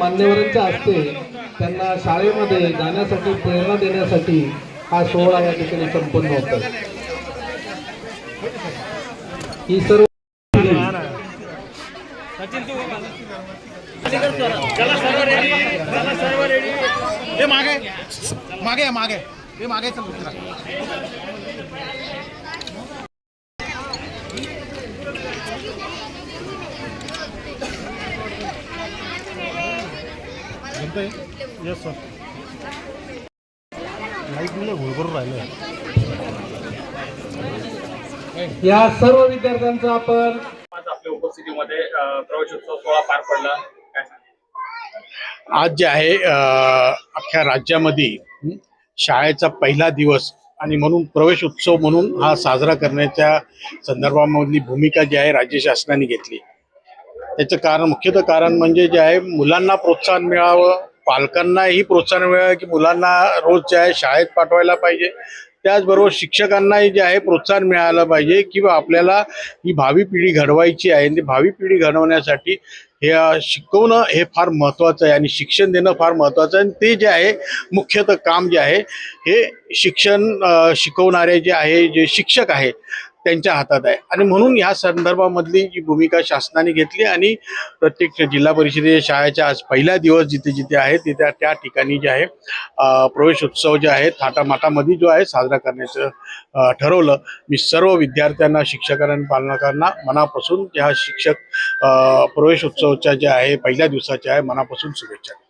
मान्यवरांच्या हस्ते त्यांना शाळेमध्ये जाण्यासाठी प्रेरणा देण्यासाठी हा सोहळा या ठिकाणी संपन्न होतो। ही सर्व मागे मागे मागे हे मागे चल मित्रा यस सर लाईट मुलं घोळ करून राहिले। या सर्व विद्यार्थ्यांचा आपण आपल्या उपस्थितीमध्ये प्रवेशोत्सव सोहळा पार पडला, काय सांगा? आज जे आहे अख्ख्या राज्यामध्ये शाळेचा पहिला दिवस आणि म्हणून प्रवेश उत्सव म्हणून हा साजरा करण्याच्या संदर्भामधली भूमिका जी आहे राज्य शासनाने घेतली। त्याचं कारण मुख्यतः कारण म्हणजे जे आहे मुलांना प्रोत्साहन मिळावं, पालकांनाही प्रोत्साहन मिळावं की मुलांना रोज जे आहे शाळेत पाठवायला पाहिजे। त्याचबरोबर शिक्षकांनाही जे आहे प्रोत्साहन मिळालं पाहिजे की आपल्याला ही भावी पिढी घडवायची आहे। ती भावी पिढी घडवण्यासाठी हे शिकवणं हे फार महत्त्वाचं आहे आणि शिक्षण देणं फार महत्त्वाचं आहे। आणि ते जे आहे मुख्यतः काम जे आहे हे शिकवणारे जे आहे जे शिक्षक आहे त्यांच्या हातात आहे। आणि म्हणून ह्या संदर्भामधली जी भूमिका शासनाने घेतली आणि प्रत्येक जिल्हा परिषदेच्या शाळेच्या आज पहिला दिवस जिथे जिथे आहे तिथे त्या ठिकाणी जे आहे प्रवेश उत्सव जे आहे थाटामाटामध्ये जो आहे साजरा करण्याचं ठरवलं। मी सर्व विद्यार्थ्यांना, शिक्षकांना आणि पालकांना मनापासून ह्या शिक्षक प्रवेश उत्सवाच्या जे आहे पहिल्या दिवसाच्या आहे मनापासून शुभेच्छा।